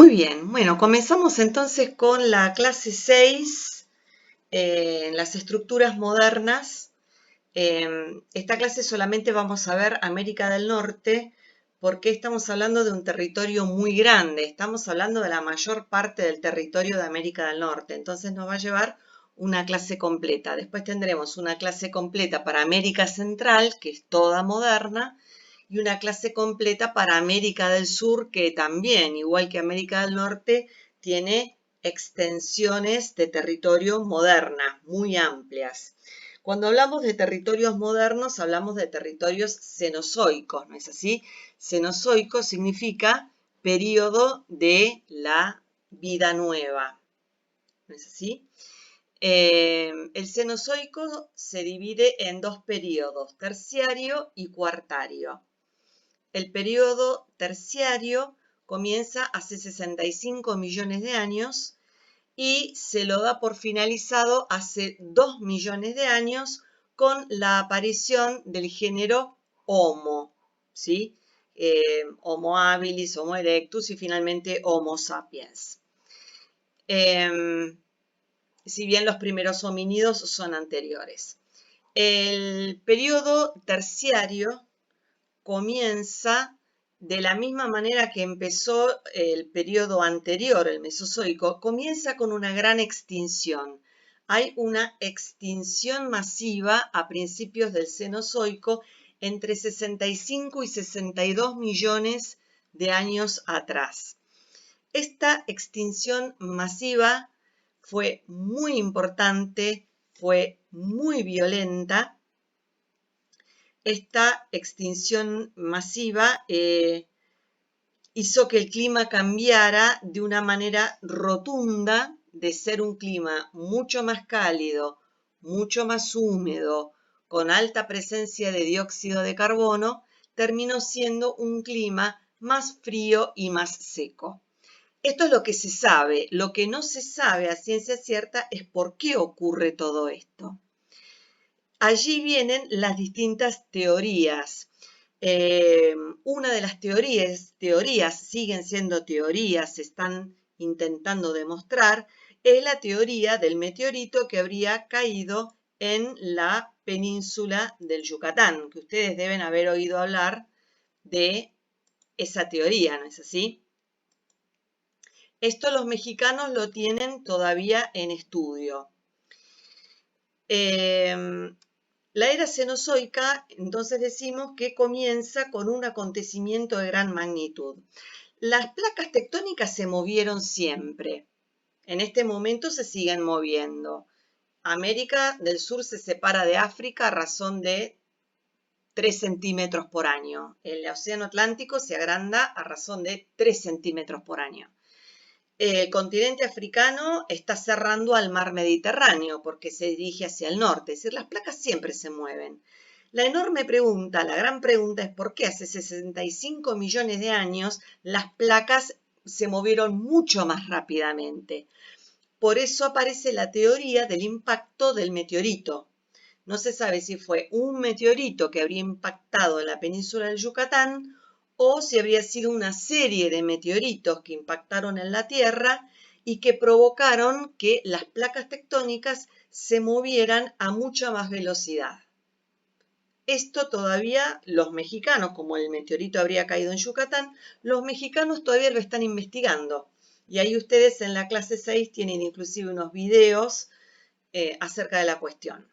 Muy bien, bueno, comenzamos entonces con la clase 6, en las estructuras modernas. Esta clase solamente vamos a ver América del Norte porque estamos hablando de un territorio muy grande, estamos hablando de la mayor parte del territorio de América del Norte, entonces nos va a llevar una clase completa. Después tendremos una clase completa para América Central, que es toda moderna, y una clase completa para América del Sur, que también, igual que América del Norte, tiene extensiones de territorio modernas, muy amplias. Cuando hablamos de territorios modernos, hablamos de territorios cenozoicos, ¿no es así? Cenozoico significa periodo de la vida nueva, ¿no es así? El Cenozoico se divide en dos periodos, terciario y cuartario. El periodo terciario comienza hace 65 millones de años y se lo da por finalizado hace 2 millones de años con la aparición del género Homo, ¿sí? Homo habilis, Homo erectus y finalmente Homo sapiens. Si bien los primeros homínidos son anteriores. El periodo terciario comienza de la misma manera que empezó el periodo anterior, el Mesozoico, comienza con una gran extinción. Hay una extinción masiva a principios del Cenozoico entre 65 y 62 millones de años atrás. Esta extinción masiva fue muy importante, fue muy violenta. Esta extinción masiva hizo que el clima cambiara de una manera rotunda, de ser un clima mucho más cálido, mucho más húmedo, con alta presencia de dióxido de carbono, terminó siendo un clima más frío y más seco. Esto es lo que se sabe. Lo que no se sabe a ciencia cierta es por qué ocurre todo esto. Allí vienen las distintas teorías. Una de las teorías siguen siendo teorías, se están intentando demostrar, es la teoría del meteorito que habría caído en la península del Yucatán, que ustedes deben haber oído hablar de esa teoría, ¿no es así? Esto los mexicanos lo tienen todavía en estudio. La era cenozoica, entonces decimos que comienza con un acontecimiento de gran magnitud. Las placas tectónicas se movieron siempre. En este momento se siguen moviendo. América del Sur se separa de África a razón de 3 centímetros por año. El océano Atlántico se agranda a razón de 3 centímetros por año. El continente africano está cerrando al mar Mediterráneo porque se dirige hacia el norte, es decir, las placas siempre se mueven. La enorme pregunta, la gran pregunta es por qué hace 65 millones de años las placas se movieron mucho más rápidamente. Por eso aparece la teoría del impacto del meteorito. No se sabe si fue un meteorito que habría impactado en la península del Yucatán o si habría sido una serie de meteoritos que impactaron en la Tierra y que provocaron que las placas tectónicas se movieran a mucha más velocidad. Esto todavía los mexicanos, como el meteorito habría caído en Yucatán, los mexicanos todavía lo están investigando. Y ahí ustedes en la clase 6 tienen inclusive unos videos acerca de la cuestión.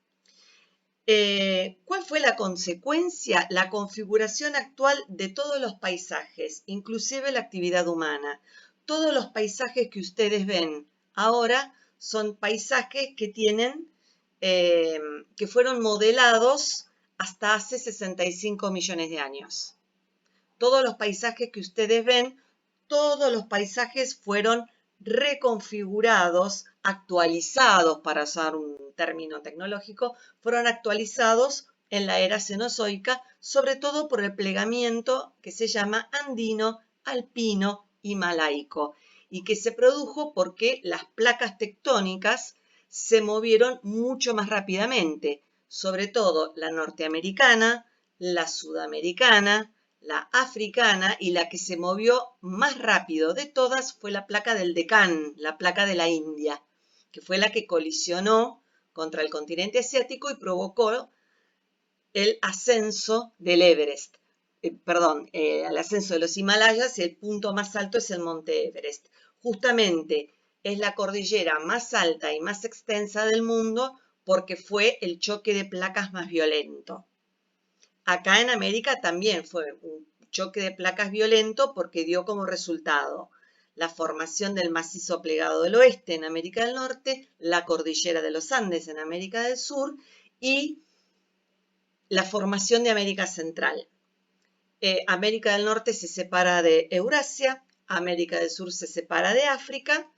¿Cuál fue la consecuencia? La configuración actual de todos los paisajes, inclusive la actividad humana. Todos los paisajes que ustedes ven ahora son paisajes que tienen, que fueron modelados hasta hace 65 millones de años. Todos los paisajes que ustedes ven, todos los paisajes fueron reconfigurados, actualizados, para usar un término tecnológico, fueron actualizados en la era cenozoica, sobre todo por el plegamiento que se llama andino, alpino y malaico, y que se produjo porque las placas tectónicas se movieron mucho más rápidamente, sobre todo la norteamericana, la sudamericana, la africana, y la que se movió más rápido de todas fue la placa del Deccan, la placa de la India, que fue la que colisionó contra el continente asiático y provocó el ascenso del Everest. El ascenso de los Himalayas, y el punto más alto es el monte Everest. Justamente es la cordillera más alta y más extensa del mundo porque fue el choque de placas más violento. Acá en América también fue un choque de placas violento porque dio como resultado la formación del macizo plegado del oeste en América del Norte, la cordillera de los Andes en América del Sur y la formación de América Central. América del Norte se separa de Eurasia, América del Sur se separa de África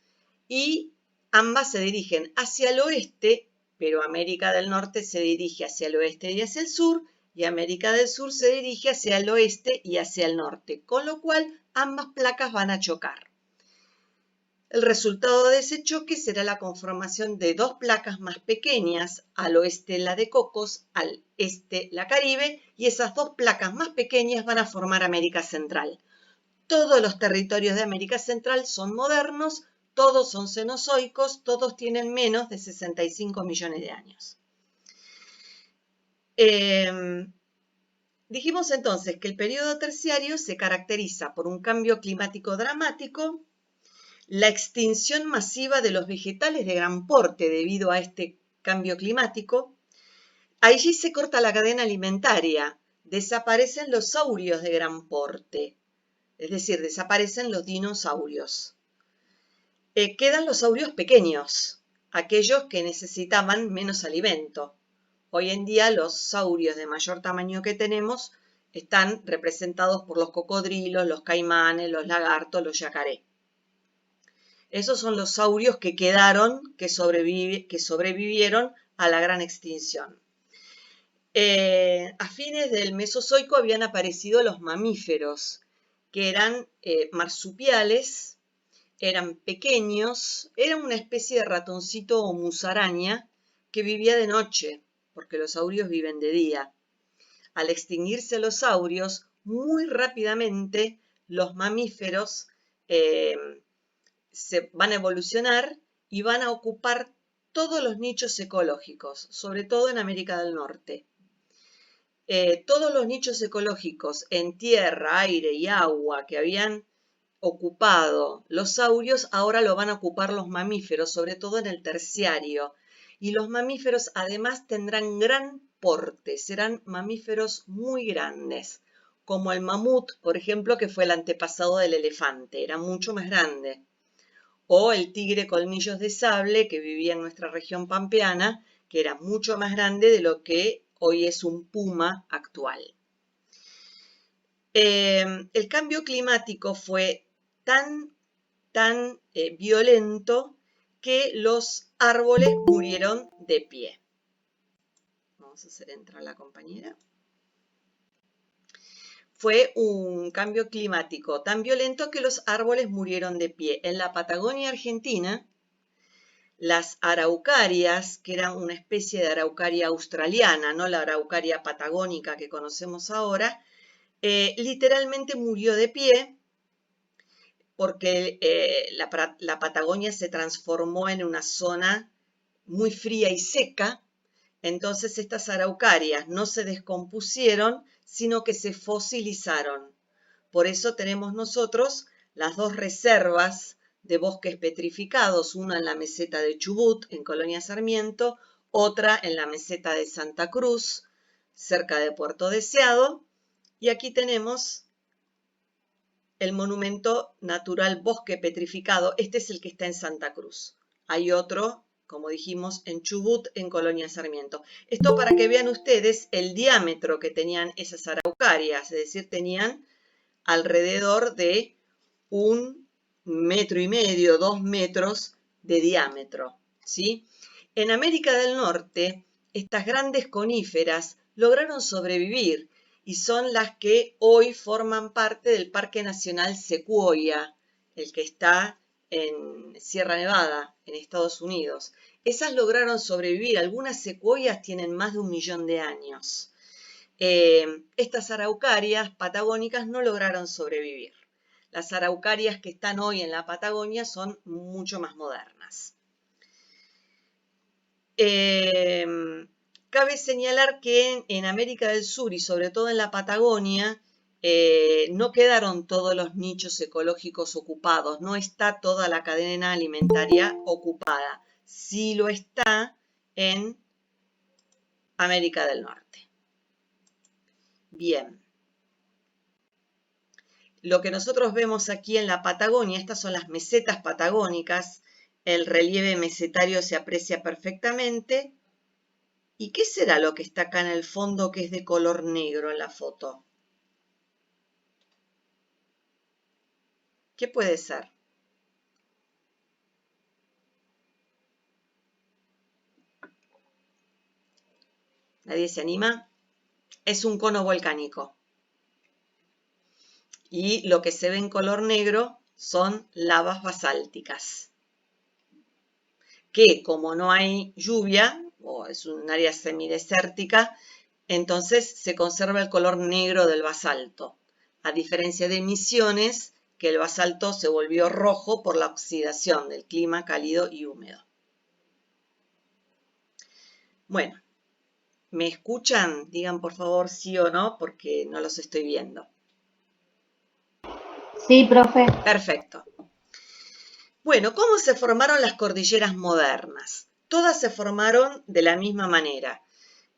y ambas se dirigen hacia el oeste, pero América del Norte se dirige hacia el oeste y hacia el sur, y América del Sur se dirige hacia el oeste y hacia el norte, con lo cual ambas placas van a chocar. El resultado de ese choque será la conformación de dos placas más pequeñas, al oeste la de Cocos, al este la Caribe, y esas dos placas más pequeñas van a formar América Central. Todos los territorios de América Central son modernos, todos son cenozoicos, todos tienen menos de 65 millones de años. Dijimos entonces que el periodo terciario se caracteriza por un cambio climático dramático, la extinción masiva de los vegetales de gran porte debido a este cambio climático. Allí se corta la cadena alimentaria, desaparecen los saurios de gran porte, es decir, desaparecen los dinosaurios. Quedan los saurios pequeños, aquellos que necesitaban menos alimento. Hoy en día los saurios de mayor tamaño que tenemos están representados por los cocodrilos, los caimanes, los lagartos, los yacaré. Esos son los saurios que quedaron, que sobrevivieron a la gran extinción. A fines del Mesozoico habían aparecido los mamíferos, que eran marsupiales, eran pequeños, eran una especie de ratoncito o musaraña que vivía de noche, porque los saurios viven de día. Al extinguirse los saurios, muy rápidamente los mamíferos se van a evolucionar y van a ocupar todos los nichos ecológicos, sobre todo en América del Norte. Todos los nichos ecológicos en tierra, aire y agua que habían ocupado los saurios, ahora lo van a ocupar los mamíferos, sobre todo en el terciario. Y los mamíferos además tendrán gran porte, serán mamíferos muy grandes, como el mamut, por ejemplo, que fue el antepasado del elefante, era mucho más grande. O el tigre colmillos de sable, que vivía en nuestra región pampeana, que era mucho más grande de lo que hoy es un puma actual. El cambio climático fue tan violento que los árboles murieron de pie. Vamos a hacer entrar a la compañera. Fue un cambio climático tan violento que los árboles murieron de pie. En la Patagonia Argentina, las araucarias, que eran una especie de araucaria australiana, no la araucaria patagónica que conocemos ahora, literalmente murió de pie porque la Patagonia se transformó en una zona muy fría y seca. Entonces estas araucarias no se descompusieron, sino que se fosilizaron. Por eso tenemos nosotros las dos reservas de bosques petrificados, una en la meseta de Chubut, en Colonia Sarmiento, otra en la meseta de Santa Cruz, cerca de Puerto Deseado, y aquí tenemos el monumento natural Bosque Petrificado. Este es el que está en Santa Cruz. Hay otro, como dijimos, en Chubut, en Colonia Sarmiento. Esto para que vean ustedes el diámetro que tenían esas araucarias, es decir, tenían alrededor de 1,5 metros, 2 metros de diámetro, ¿sí? En América del Norte, estas grandes coníferas lograron sobrevivir y son las que hoy forman parte del Parque Nacional Sequoia, el que está en Sierra Nevada, en Estados Unidos. Esas lograron sobrevivir. Algunas secuoyas tienen más de 1 millón de años. estas araucarias patagónicas no lograron sobrevivir. Las araucarias que están hoy en la Patagonia son mucho más modernas. Cabe señalar que en América del Sur y sobre todo en la Patagonia no quedaron todos los nichos ecológicos ocupados, no está toda la cadena alimentaria ocupada, sí lo está en América del Norte. Bien. Lo que nosotros vemos aquí en la Patagonia, estas son las mesetas patagónicas, el relieve mesetario se aprecia perfectamente. ¿Y qué será lo que está acá en el fondo que es de color negro en la foto? ¿Qué puede ser? ¿Nadie se anima? Es un cono volcánico. Y lo que se ve en color negro son lavas basálticas, que como no hay lluvia, o es un área semidesértica, entonces se conserva el color negro del basalto, a diferencia de Misiones, que el basalto se volvió rojo por la oxidación del clima cálido y húmedo. Bueno, ¿me escuchan? Digan por favor sí o no, porque no los estoy viendo. Sí, profe. Perfecto. Bueno, ¿cómo se formaron las cordilleras modernas? Todas se formaron de la misma manera.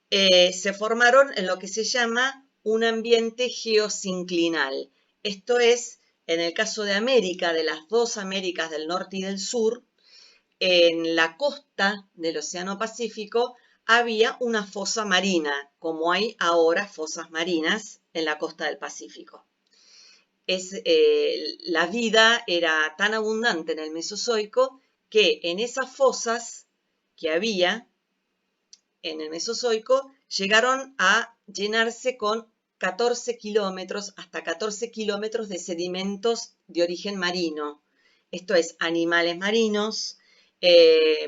Se formaron en lo que se llama un ambiente geosinclinal. Esto es, en el caso de América, de las dos Américas del norte y del sur, en la costa del Océano Pacífico había una fosa marina, como hay ahora fosas marinas en la costa del Pacífico. La vida era tan abundante en el Mesozoico que en esas fosas que había en el Mesozoico llegaron a llenarse con 14 kilómetros, hasta 14 kilómetros de sedimentos de origen marino. Esto es, animales marinos,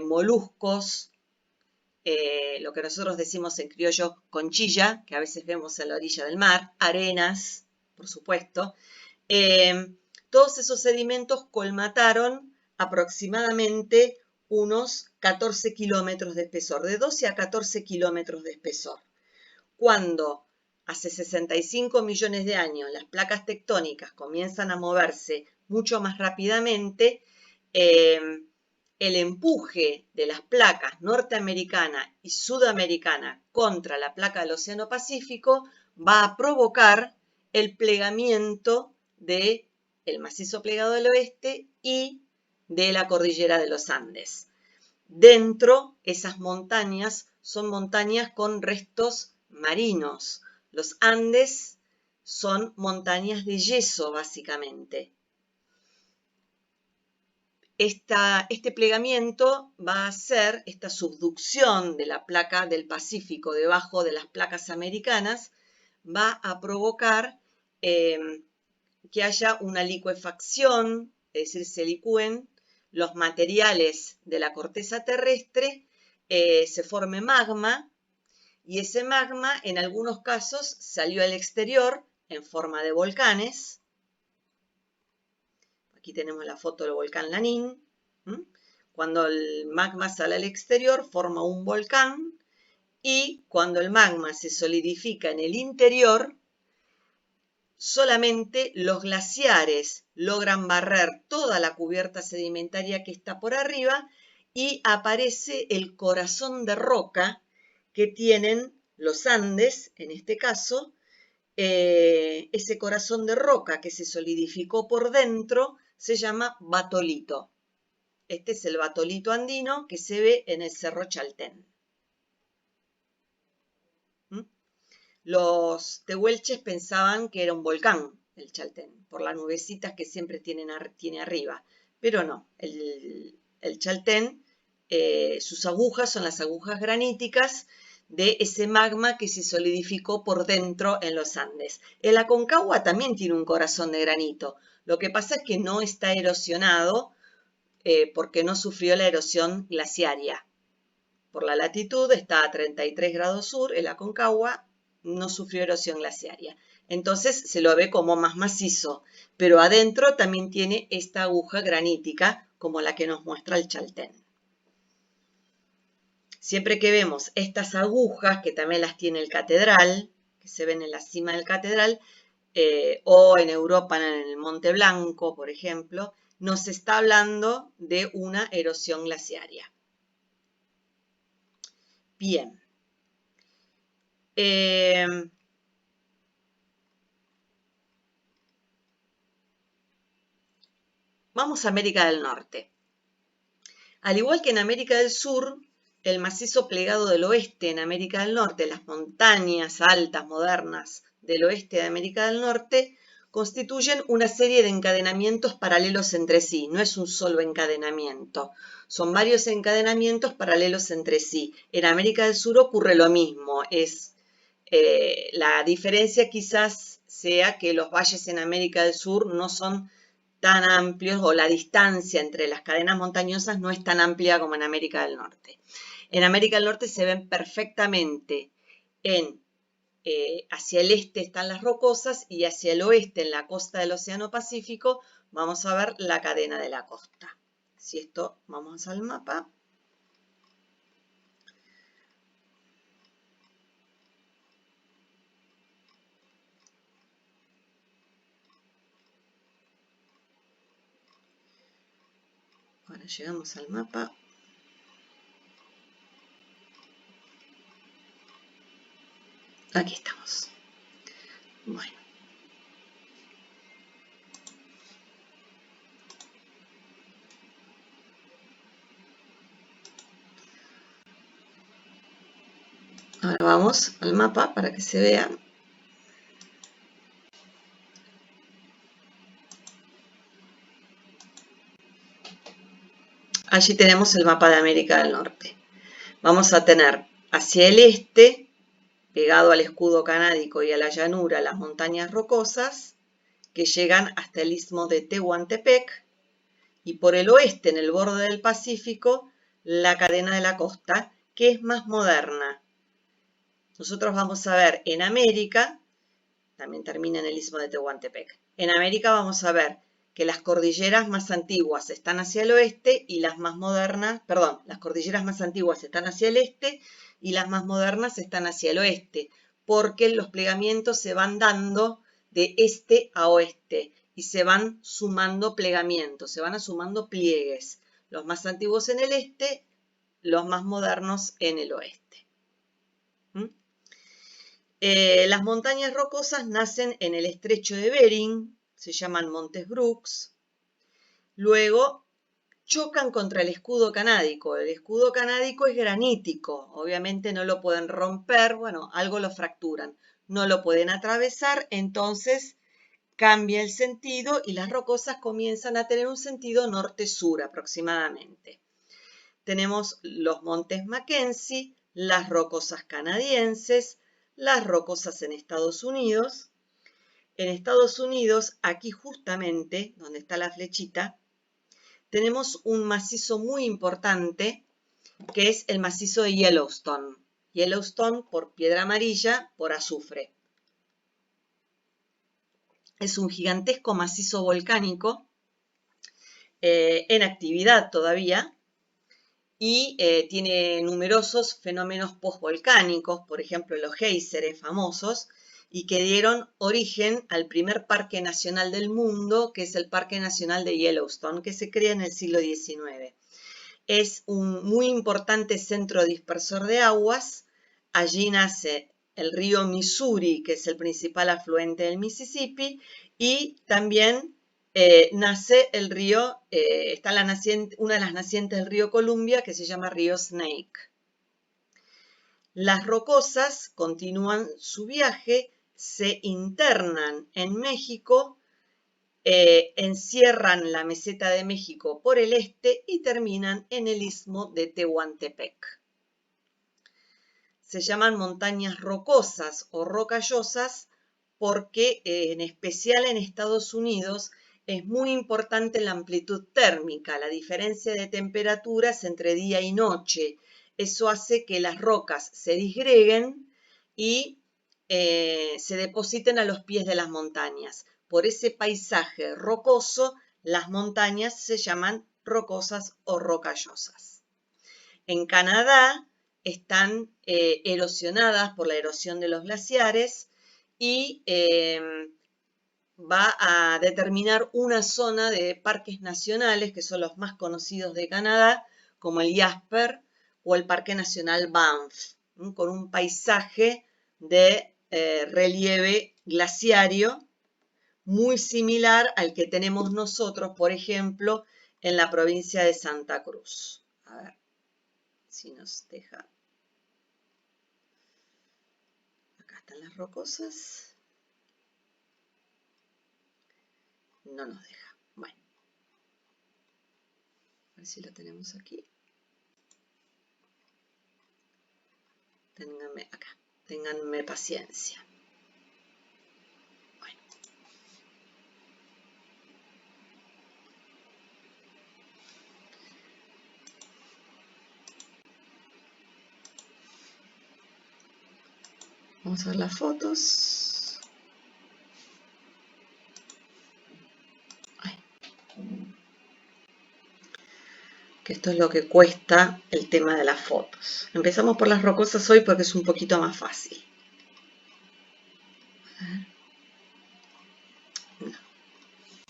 moluscos, lo que nosotros decimos en criollo conchilla, que a veces vemos en la orilla del mar, arenas, por supuesto. Todos esos sedimentos colmataron aproximadamente unos 14 kilómetros de espesor, de 12 a 14 kilómetros de espesor. Cuando hace 65 millones de años las placas tectónicas comienzan a moverse mucho más rápidamente, el empuje de las placas norteamericana y sudamericana contra la placa del Océano Pacífico va a provocar el plegamiento del macizo plegado del oeste y de la cordillera de los Andes. Dentro, esas montañas son montañas con restos marinos. Los Andes son montañas de yeso, básicamente. Este plegamiento va a ser esta subducción de la placa del Pacífico debajo de las placas americanas, va a provocar que haya una licuefacción, es decir, se licúen los materiales de la corteza terrestre, se forme magma, y ese magma en algunos casos salió al exterior en forma de volcanes. Aquí tenemos la foto del volcán Lanín. Cuando el magma sale al exterior, forma un volcán, y cuando el magma se solidifica en el interior, solamente los glaciares logran barrer toda la cubierta sedimentaria que está por arriba y aparece el corazón de roca que tienen los Andes, en este caso, ese corazón de roca que se solidificó por dentro se llama batolito. Este es el batolito andino que se ve en el Cerro Chaltén. Los tehuelches pensaban que era un volcán el Chaltén, por las nubecitas que siempre tiene arriba, pero no, el Chaltén, sus agujas son las agujas graníticas de ese magma que se solidificó por dentro en los Andes. El Aconcagua también tiene un corazón de granito, lo que pasa es que no está erosionado porque no sufrió la erosión glaciaria. Por la latitud está a 33 grados sur el Aconcagua, no sufrió erosión glaciaria. Entonces se lo ve como más macizo, pero adentro también tiene esta aguja granítica como la que nos muestra el Chaltén. Siempre que vemos estas agujas, que también las tiene el Catedral, que se ven en la cima del Catedral, o en Europa en el Monte Blanco, por ejemplo, nos está hablando de una erosión glaciaria. Bien. Vamos a América del Norte. Al igual que en América del Sur, el macizo plegado del oeste en América del Norte, las montañas altas modernas del oeste de América del Norte, constituyen una serie de encadenamientos paralelos entre sí. No es un solo encadenamiento, son varios encadenamientos paralelos entre sí. En América del Sur ocurre lo mismo. La diferencia quizás sea que los valles en América del Sur no son tan amplios, o la distancia entre las cadenas montañosas no es tan amplia como en América del Norte. En América del Norte se ven perfectamente hacia el este están las rocosas y hacia el oeste, en la costa del Océano Pacífico, vamos a ver la cadena de la costa. Si esto, vamos al mapa. Ahora llegamos al mapa. Aquí estamos. Bueno. Ahora vamos al mapa para que se vea. Allí tenemos el mapa de América del Norte. Vamos a tener hacia el este, pegado al escudo canádico y a la llanura, las montañas rocosas que llegan hasta el istmo de Tehuantepec, y por el oeste, en el borde del Pacífico, la cadena de la costa, que es más moderna. Nosotros vamos a ver en América, también termina en el istmo de Tehuantepec, en América vamos a ver que las cordilleras más antiguas están hacia el oeste y las más modernas, perdón, las cordilleras más antiguas están hacia el este y las más modernas están hacia el oeste, porque los plegamientos se van dando de este a oeste y se van sumando plegamientos, se van sumando pliegues, los más antiguos en el este, los más modernos en el oeste. Las montañas rocosas nacen en el estrecho de Bering, se llaman Montes Brooks, luego chocan contra el escudo canádico. El escudo canádico es granítico, obviamente no lo pueden romper, bueno, algo lo fracturan, no lo pueden atravesar, entonces cambia el sentido y las rocosas comienzan a tener un sentido norte-sur aproximadamente. Tenemos los montes Mackenzie, las rocosas canadienses, las rocosas en Estados Unidos. En Estados Unidos, aquí justamente, donde está la flechita, tenemos un macizo muy importante, que es el macizo de Yellowstone. Yellowstone por piedra amarilla, por azufre. Es un gigantesco macizo volcánico en actividad todavía, y tiene numerosos fenómenos postvolcánicos, por ejemplo los géiseres famosos, y que dieron origen al primer parque nacional del mundo, que es el Parque Nacional de Yellowstone, que se crea en el siglo XIX. Es un muy importante centro dispersor de aguas. Allí nace el río Missouri, que es el principal afluente del Mississippi, y también nace el río, está una de las nacientes del río Columbia, que se llama río Snake. Las rocosas continúan su viaje, se internan en México, encierran la meseta de México por el este y terminan en el istmo de Tehuantepec. Se llaman montañas rocosas o rocallosas porque en especial en Estados Unidos es muy importante la amplitud térmica, la diferencia de temperaturas entre día y noche. Eso hace que las rocas se disgreguen y se depositen a los pies de las montañas. Por ese paisaje rocoso, las montañas se llaman rocosas o rocallosas. En Canadá están erosionadas por la erosión de los glaciares y va a determinar una zona de parques nacionales, que son los más conocidos de Canadá, como el Jasper o el Parque Nacional Banff, con un paisaje de relieve glaciario muy similar al que tenemos nosotros, por ejemplo, en la provincia de Santa Cruz. A ver si nos deja. Acá están las rocosas. No nos deja. Bueno. A ver si lo tenemos aquí. Ténganme acá. Ténganme paciencia. Bueno. Vamos a ver las fotos. Ay. Que esto es lo que cuesta el tema de las fotos. Empezamos por las rocosas hoy porque es un poquito más fácil. A ver. No.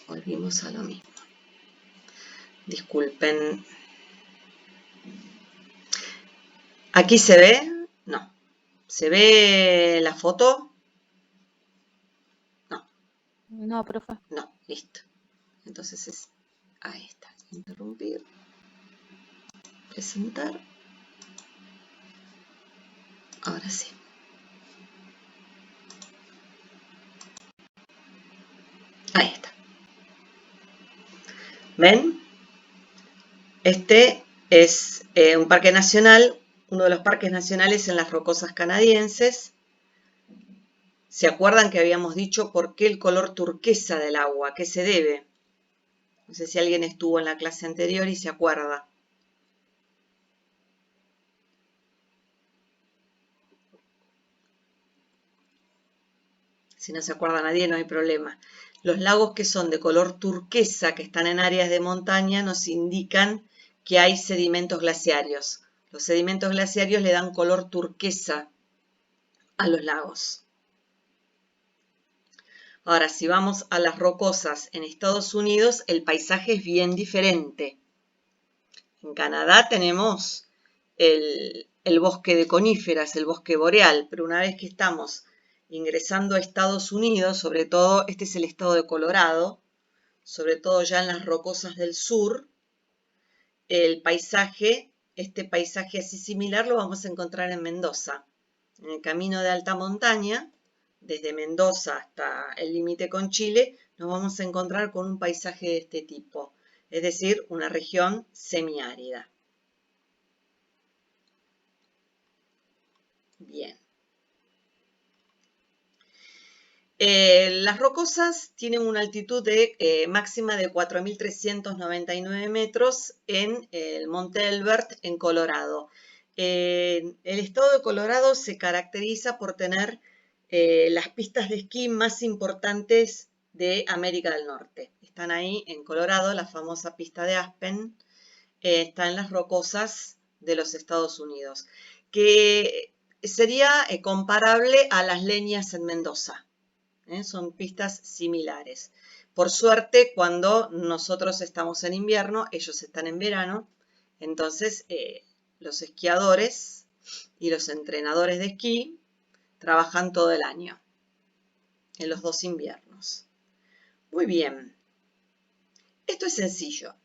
Volvimos a lo mismo. Disculpen. ¿Aquí se ve? No. ¿Se ve la foto? No. No, profe. No, listo. Entonces es... Ahí está. Interrumpir. Presentar. Ahora sí. Ahí está. ¿Ven? Este es un parque nacional, uno de los parques nacionales en las rocosas canadienses. ¿Se acuerdan que habíamos dicho por qué el color turquesa del agua? ¿A qué se debe? No sé si alguien estuvo en la clase anterior y se acuerda. Si no se acuerda nadie, no hay problema. Los lagos que son de color turquesa, que están en áreas de montaña, nos indican que hay sedimentos glaciarios. Los sedimentos glaciarios le dan color turquesa a los lagos. Ahora, si vamos a las rocosas en Estados Unidos, el paisaje es bien diferente. En Canadá tenemos el bosque de coníferas, el bosque boreal, pero una vez que estamos ingresando a Estados Unidos, sobre todo, este es el estado de Colorado, sobre todo ya en las rocosas del sur, el paisaje, este paisaje así similar lo vamos a encontrar en Mendoza, en el camino de alta montaña, desde Mendoza hasta el límite con Chile, nos vamos a encontrar con un paisaje de este tipo, es decir, una región semiárida. Bien. Las rocosas tienen una altitud máxima de 4.399 metros en el Monte Elbert, en Colorado. El estado de Colorado se caracteriza por tener las pistas de esquí más importantes de América del Norte. Están ahí en Colorado, la famosa pista de Aspen, está en las rocosas de los Estados Unidos, que sería comparable a las leñas en Mendoza. Son pistas similares. Por suerte, cuando nosotros estamos en invierno, ellos están en verano, entonces los esquiadores y los entrenadores de esquí trabajan todo el año, en los dos inviernos. Muy bien. Esto es sencillo.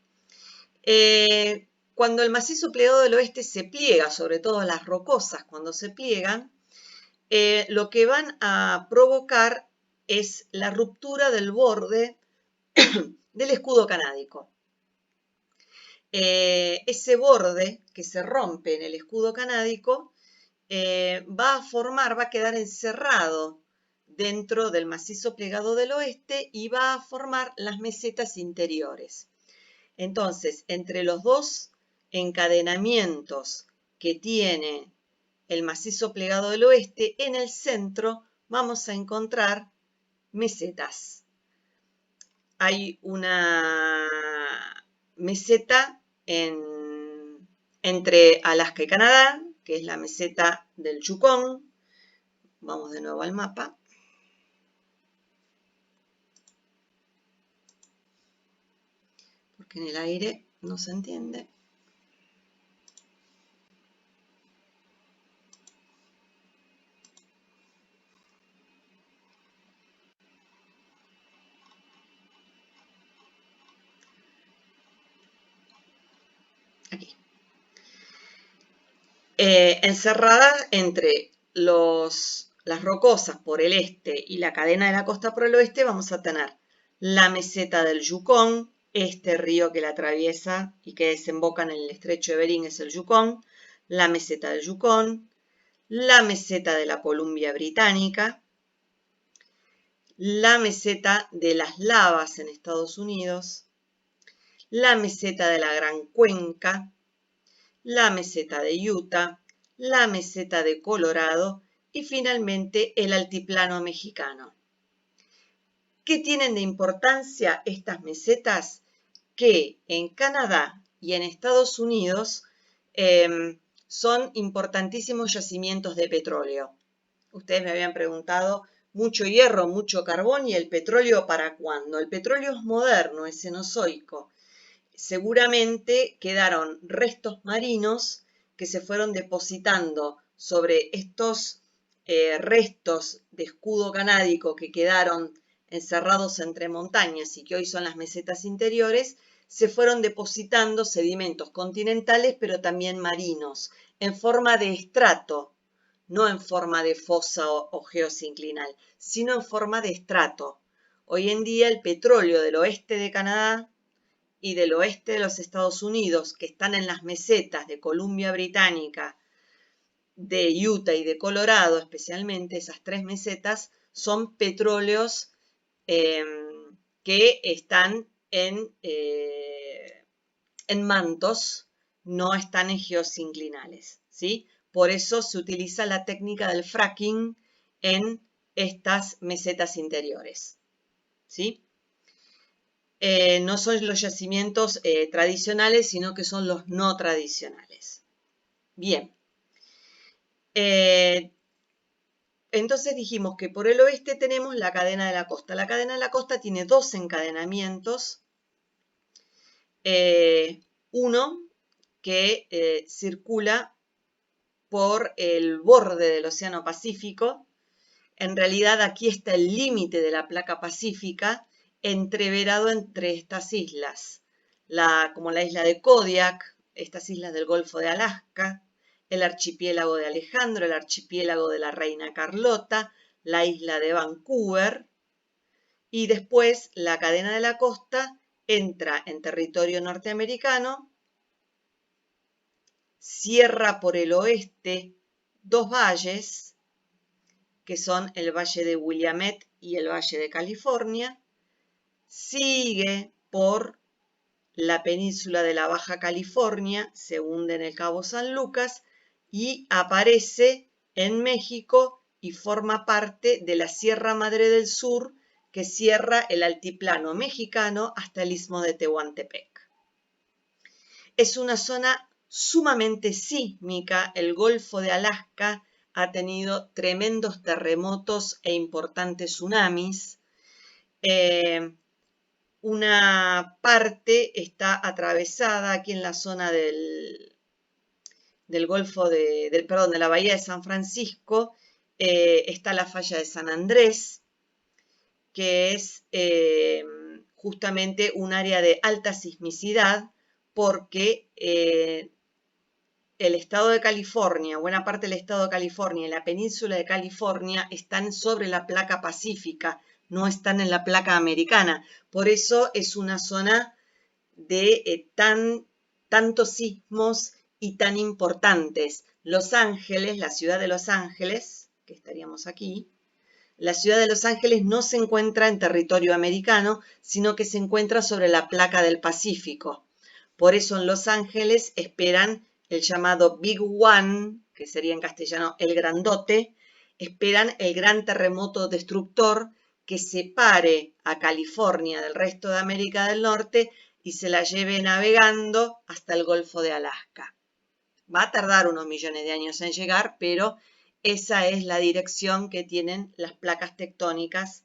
Cuando el macizo plegado del oeste se pliega, sobre todo las rocosas cuando se pliegan, lo que van a provocar es la ruptura del borde del escudo canádico. Ese borde que se rompe en el escudo canádico va a quedar encerrado dentro del macizo plegado del oeste y va a formar las mesetas interiores. Entonces, entre los dos encadenamientos que tiene el macizo plegado del oeste, en el centro vamos a encontrar mesetas. Hay una meseta entre Alaska y Canadá, que es la meseta del Yukón. Vamos de nuevo al mapa. Porque en el aire no se entiende. Aquí. Encerrada entre las rocosas por el este y la cadena de la costa por el oeste, vamos a tener la meseta del Yukón, este río que la atraviesa y que desemboca en el estrecho de Bering es el Yukón, la meseta del Yukón, la meseta de la Columbia Británica, la meseta de las Lavas en Estados Unidos, la meseta de la Gran Cuenca, la meseta de Utah, la meseta de Colorado y finalmente el altiplano mexicano. ¿Qué tienen de importancia estas mesetas? Que en Canadá y en Estados Unidos son importantísimos yacimientos de petróleo. Ustedes me habían preguntado, mucho hierro, mucho carbón y el petróleo ¿para cuándo? El petróleo es moderno, es cenozoico. Seguramente quedaron restos marinos que se fueron depositando sobre estos restos de escudo canádico que quedaron encerrados entre montañas y que hoy son las mesetas interiores, se fueron depositando sedimentos continentales pero también marinos en forma de estrato, no en forma de fosa o geosinclinal, sino en forma de estrato. Hoy en día el petróleo del oeste de Canadá y del oeste de los Estados Unidos, que están en las mesetas de Columbia Británica, de Utah y de Colorado, especialmente esas tres mesetas, son petróleos que están en mantos, no están en geosinclinales, ¿sí? Por eso se utiliza la técnica del fracking en estas mesetas interiores, ¿sí? No son los yacimientos tradicionales, sino que son los no tradicionales. Bien. Entonces dijimos que por el oeste tenemos la cadena de la costa. La cadena de la costa tiene dos encadenamientos. Uno que circula por el borde del Océano Pacífico. En realidad aquí está el límite de la placa pacífica entreverado entre estas islas, como la isla de Kodiak, estas islas del Golfo de Alaska, el archipiélago de Alejandro, el archipiélago de la Reina Carlota, la isla de Vancouver, y después la cadena de la costa entra en territorio norteamericano, cierra por el oeste dos valles, que son el Valle de Willamette y el Valle de California, sigue por la península de la Baja California, se hunde en el Cabo San Lucas y aparece en México y forma parte de la Sierra Madre del Sur que cierra el altiplano mexicano hasta el istmo de Tehuantepec. Es una zona sumamente sísmica, el Golfo de Alaska ha tenido tremendos terremotos e importantes tsunamis. Una parte está atravesada aquí en la zona del Golfo de la Bahía de San Francisco, está la falla de San Andrés, que es justamente un área de alta sismicidad porque el estado de California, buena parte del estado de California y la península de California están sobre la placa pacífica, no están en la placa americana. Por eso es una zona de tantos sismos y tan importantes. Los Ángeles, la ciudad de Los Ángeles, que estaríamos aquí, la ciudad de Los Ángeles no se encuentra en territorio americano, sino que se encuentra sobre la placa del Pacífico. Por eso en Los Ángeles esperan el llamado Big One, que sería en castellano el grandote, esperan el gran terremoto destructor que separe a California del resto de América del Norte y se la lleve navegando hasta el Golfo de Alaska. Va a tardar unos millones de años en llegar, pero esa es la dirección que tienen las placas tectónicas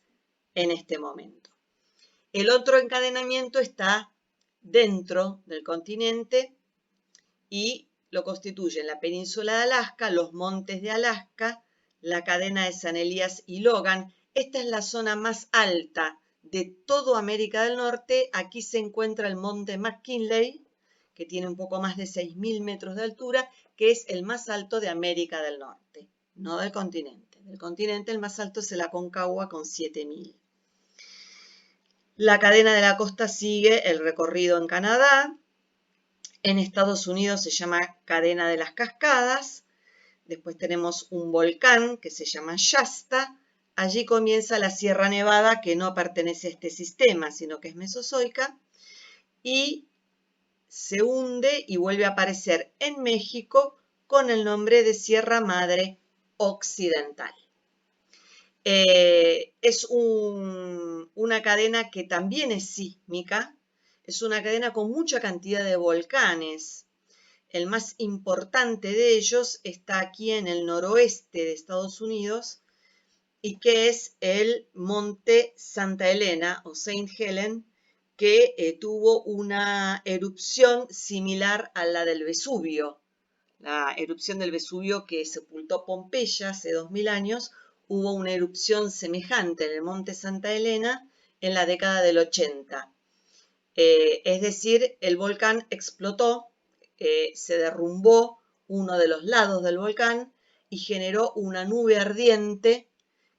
en este momento. El otro encadenamiento está dentro del continente y lo constituyen la península de Alaska, los montes de Alaska, la cadena de San Elías y Logan. Esta es la zona más alta de toda América del Norte. Aquí se encuentra el monte McKinley, que tiene un poco más de 6.000 metros de altura, que es el más alto de América del Norte, no del continente. Del continente el más alto es el Aconcagua con 7.000. La cadena de la costa sigue el recorrido en Canadá. En Estados Unidos se llama cadena de las cascadas. Después tenemos un volcán que se llama Shasta. Allí comienza la Sierra Nevada, que no pertenece a este sistema, sino que es mesozoica. Y se hunde y vuelve a aparecer en México con el nombre de Sierra Madre Occidental. Es una cadena que también es sísmica, es una cadena con mucha cantidad de volcanes. El más importante de ellos está aquí en el noroeste de Estados Unidos y que es el monte Santa Elena o Saint Helen, que tuvo una erupción similar a la del Vesubio. La erupción del Vesubio que sepultó Pompeya hace 2000 años, hubo una erupción semejante en el monte Santa Elena en la década del 80. Es decir, el volcán explotó, se derrumbó uno de los lados del volcán y generó una nube ardiente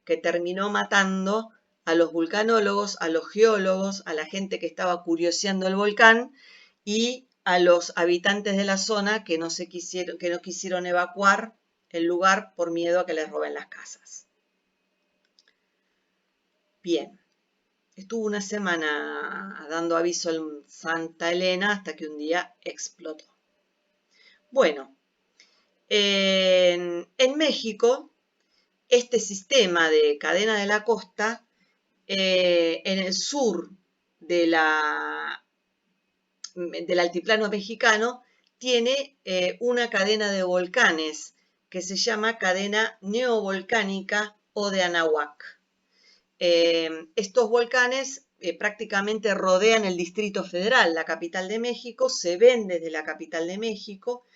que terminó matando a los vulcanólogos, a los geólogos, a la gente que estaba curioseando el volcán y a los habitantes de la zona que no quisieron evacuar el lugar por miedo a que les roben las casas. Bien, estuvo una semana dando aviso en Santa Elena hasta que un día explotó. Bueno, en México, este sistema de cadena de la costa, en el sur del altiplano mexicano, tiene una cadena de volcanes que se llama cadena neovolcánica o de Anahuac. Estos volcanes prácticamente rodean el Distrito Federal, la capital de México, se ven desde la capital de México,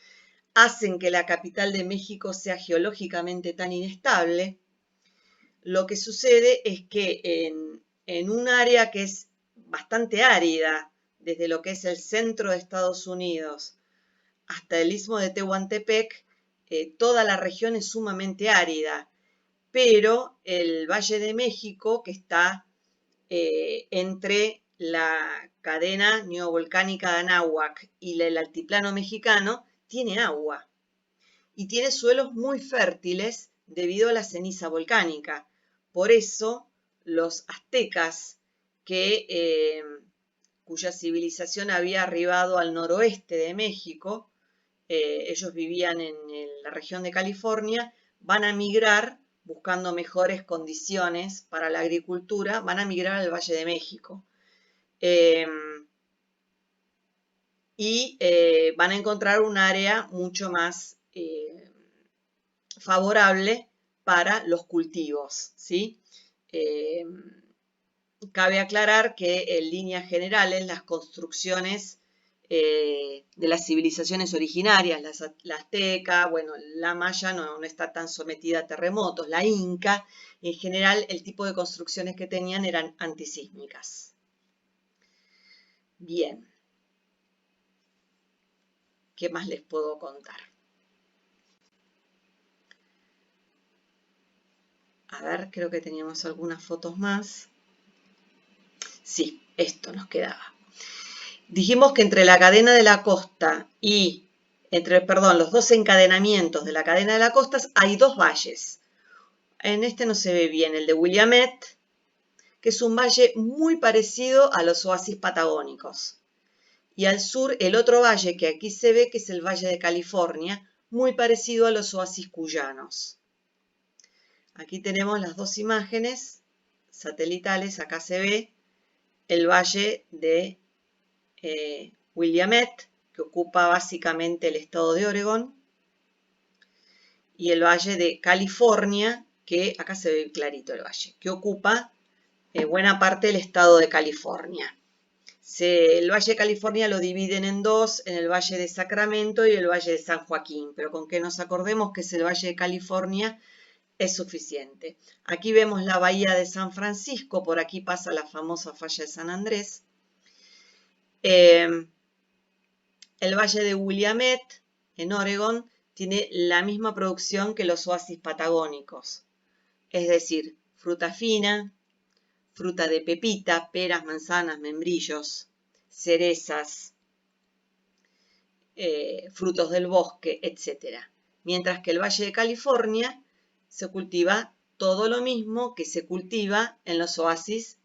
hacen que la capital de México sea geológicamente tan inestable. Lo que sucede es que en un área que es bastante árida, desde lo que es el centro de Estados Unidos hasta el istmo de Tehuantepec, toda la región es sumamente árida, pero el Valle de México, que está entre la cadena neovolcánica de Anáhuac y el altiplano mexicano, tiene agua y tiene suelos muy fértiles debido a la ceniza volcánica. Por eso los aztecas, cuya civilización había arribado al noroeste de México, ellos vivían en la región de California, van a migrar buscando mejores condiciones para la agricultura, van a migrar al Valle de México. Van a encontrar un área mucho más favorable para los cultivos, ¿sí? Cabe aclarar que en líneas generales las construcciones de las civilizaciones originarias, la azteca, bueno, la maya no está tan sometida a terremotos, la inca, en general el tipo de construcciones que tenían eran antisísmicas. Bien, ¿qué más les puedo contar? A ver, creo que teníamos algunas fotos más. Sí, esto nos quedaba. Dijimos que entre la cadena de la costa y los dos encadenamientos de la cadena de la costa hay dos valles. En este no se ve bien, el de Willamette, que es un valle muy parecido a los oasis patagónicos. Y al sur el otro valle que aquí se ve, que es el Valle de California, muy parecido a los oasis cuyanos. Aquí tenemos las dos imágenes satelitales. Acá se ve el valle de Willamette, que ocupa básicamente el estado de Oregón, y el valle de California, que acá se ve clarito el valle, que ocupa buena parte del estado de California. El Valle de California lo dividen en dos, en el Valle de Sacramento y el Valle de San Joaquín, pero con que nos acordemos que es el Valle de California es suficiente. Aquí vemos la bahía de San Francisco, por aquí pasa la famosa falla de San Andrés. El Valle de Willamette, en Oregón, tiene la misma producción que los oasis patagónicos, es decir, fruta fina, fruta de pepita, peras, manzanas, membrillos, cerezas, frutos del bosque, etc. Mientras que el Valle de California se cultiva todo lo mismo que se cultiva en los oasis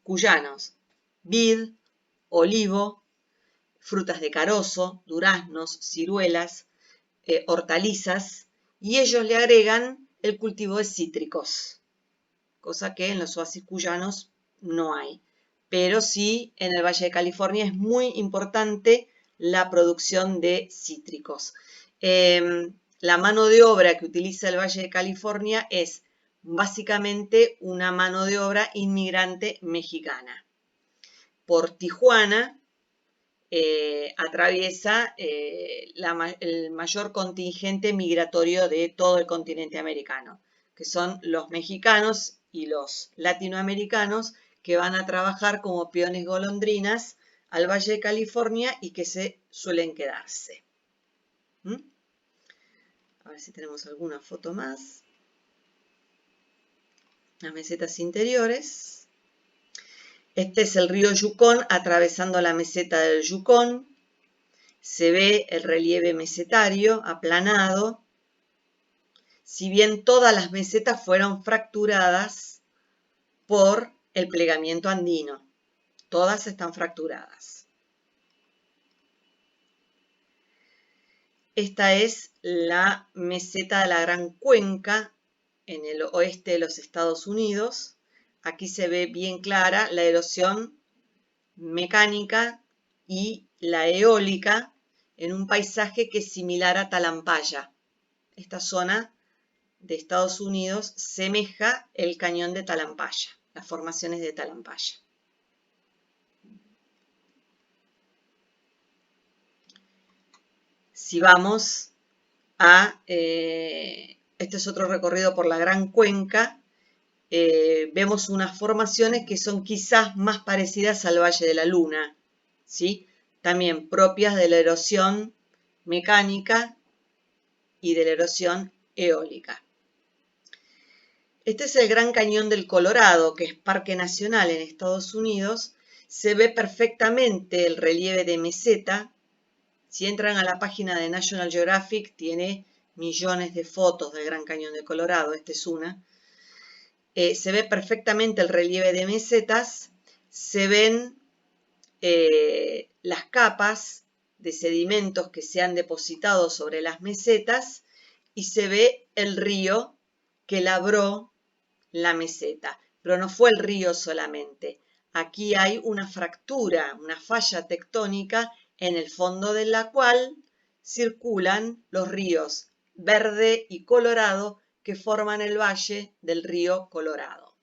cuyanos: vid, olivo, frutas de carozo, duraznos, ciruelas, hortalizas, y ellos le agregan el cultivo de cítricos, cosa que en los oasis cuyanos no hay. Pero sí, en el Valle de California es muy importante la producción de cítricos. La mano de obra que utiliza el Valle de California es básicamente una mano de obra inmigrante mexicana. Por Tijuana atraviesa el mayor contingente migratorio de todo el continente americano, que son los mexicanos y los latinoamericanos que van a trabajar como peones golondrinas al Valle de California y que se suelen quedarse. A ver si tenemos alguna foto más. Las mesetas interiores. Este es el río Yukón atravesando la meseta del Yukón. Se ve el relieve mesetario aplanado. Si bien todas las mesetas fueron fracturadas por el plegamiento andino, todas están fracturadas. Esta es la meseta de la Gran Cuenca en el oeste de los Estados Unidos. Aquí se ve bien clara la erosión mecánica y la eólica en un paisaje que es similar a Talampaya. Esta zona de Estados Unidos semeja el cañón de Talampaya, las formaciones de Talampaya. Si vamos a, este es otro recorrido por la Gran Cuenca, vemos unas formaciones que son quizás más parecidas al Valle de la Luna, ¿sí? También propias de la erosión mecánica y de la erosión eólica. Este es el Gran Cañón del Colorado, que es parque nacional en Estados Unidos. Se ve perfectamente el relieve de meseta. Si entran a la página de National Geographic, tiene millones de fotos del Gran Cañón del Colorado. Esta es una. Se ve perfectamente el relieve de mesetas. Se ven las capas de sedimentos que se han depositado sobre las mesetas y se ve el río que labró la meseta, pero no fue el río solamente. Aquí hay una fractura, una falla tectónica en el fondo de la cual circulan los ríos Verde y Colorado que forman el valle del río Colorado.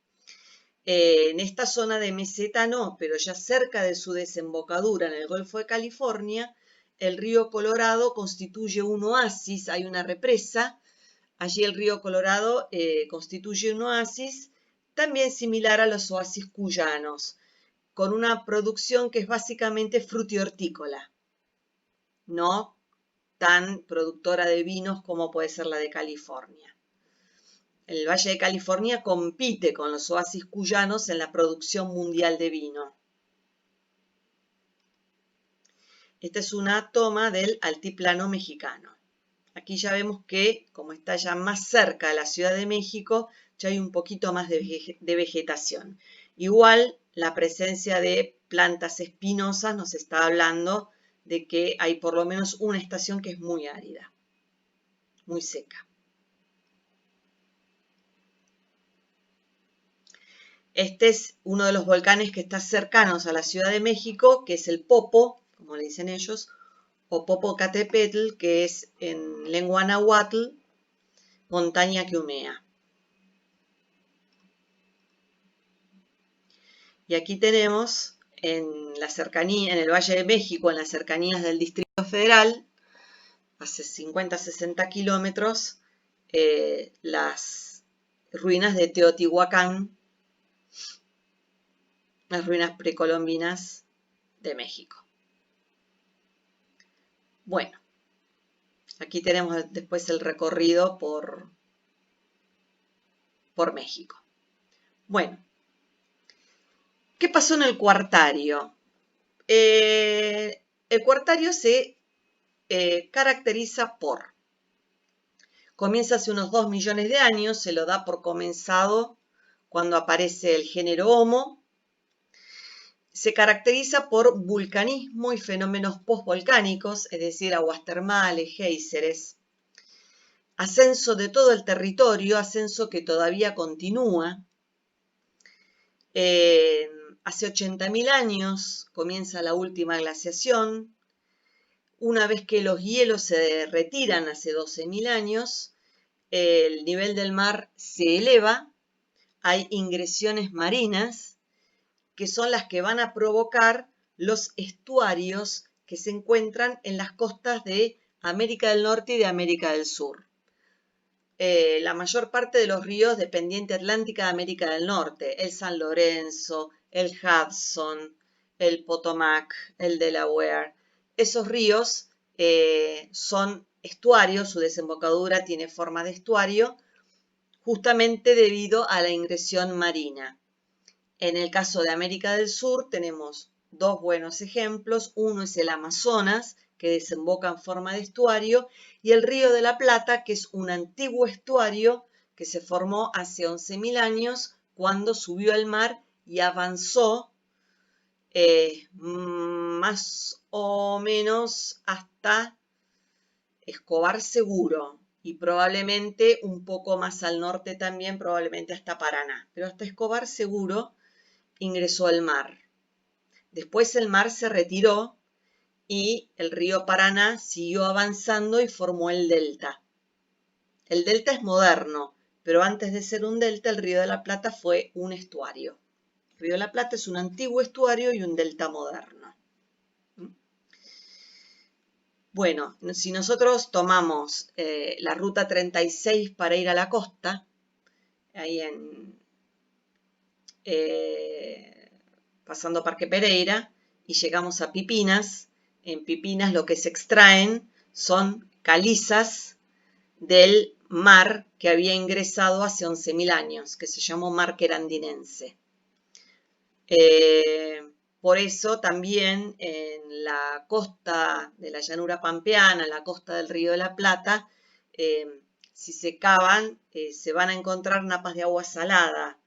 En esta zona de meseta no, pero ya cerca de su desembocadura en el Golfo de California, el río Colorado constituye un oasis, hay una represa. Allí el río Colorado constituye un oasis también similar a los oasis cuyanos, con una producción que es básicamente frutihortícola, no tan productora de vinos como puede ser la de California. El Valle de California compite con los oasis cuyanos en la producción mundial de vino. Esta es una toma del altiplano mexicano. Aquí ya vemos que, como está ya más cerca de la Ciudad de México, ya hay un poquito más de vegetación. Igual, la presencia de plantas espinosas nos está hablando de que hay por lo menos una estación que es muy árida, muy seca. Este es uno de los volcanes que está cercanos a la Ciudad de México, que es el Popo, como le dicen ellos, o Popocatépetl, que es en lengua náhuatl, montaña que humea. Y aquí tenemos en la cercanía, en el Valle de México, en las cercanías del Distrito Federal, hace 50-60 kilómetros, las ruinas de Teotihuacán, las ruinas precolombinas de México. Bueno, aquí tenemos después el recorrido por México. Bueno, ¿qué pasó en el Cuartario? El Cuartario se caracteriza por, comienza hace unos 2 millones de años, se lo da por comenzado cuando aparece el género Homo. Se caracteriza por vulcanismo y fenómenos postvolcánicos, es decir, aguas termales, géiseres. Ascenso de todo el territorio, ascenso que todavía continúa. Hace 80.000 años comienza la última glaciación. Una vez que los hielos se retiran hace 12.000 años, el nivel del mar se eleva, hay ingresiones marinas, que son las que van a provocar los estuarios que se encuentran en las costas de América del Norte y de América del Sur. La mayor parte de los ríos de pendiente atlántica de América del Norte, el San Lorenzo, el Hudson, el Potomac, el Delaware, esos ríos son estuarios, su desembocadura tiene forma de estuario, justamente debido a la ingresión marina. En el caso de América del Sur tenemos dos buenos ejemplos. Uno es el Amazonas, que desemboca en forma de estuario, y el Río de la Plata, que es un antiguo estuario que se formó hace 11.000 años cuando subió al mar y avanzó más o menos hasta Escobar Seguro y probablemente un poco más al norte también, probablemente hasta Paraná, pero hasta Escobar Seguro ingresó al mar. Después el mar se retiró y el río Paraná siguió avanzando y formó el delta. El delta es moderno, pero antes de ser un delta, el Río de la Plata fue un estuario. El Río de la Plata es un antiguo estuario y un delta moderno. Bueno, si nosotros tomamos la ruta 36 para ir a la costa, ahí pasando Parque Pereira, y llegamos a Pipinas. En Pipinas lo que se extraen son calizas del mar que había ingresado hace 11.000 años, que se llamó mar querandinense. Por eso también en la costa de la llanura pampeana, en la costa del Río de la Plata, si se cavan, se van a encontrar napas de agua salada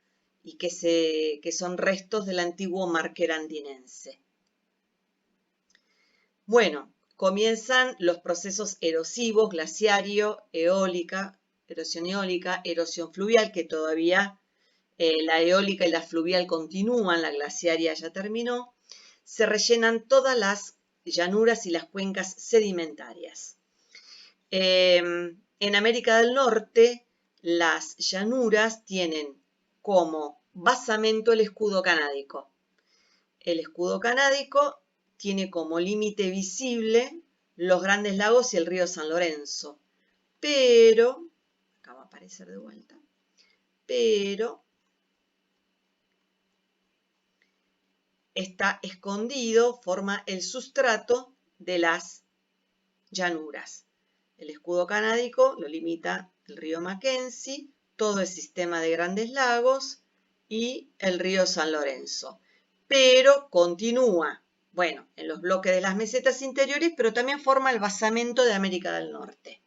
y que son restos del antiguo mar querandinense. Bueno, comienzan los procesos erosivos, glaciario, eólica, erosión eólica, erosión fluvial, que todavía la eólica y la fluvial continúan, la glaciaria ya terminó. Se rellenan todas las llanuras y las cuencas sedimentarias. En América del Norte, las llanuras tienen como basamento el escudo canádico. El escudo canádico tiene como límite visible los Grandes Lagos y el río San Lorenzo. Pero, acá va a aparecer de vuelta, pero está escondido, forma el sustrato de las llanuras. El escudo canádico lo limita el río Mackenzie, todo el sistema de Grandes Lagos y el río San Lorenzo. Pero continúa, bueno, en los bloques de las mesetas interiores, pero también forma el basamento de América del Norte.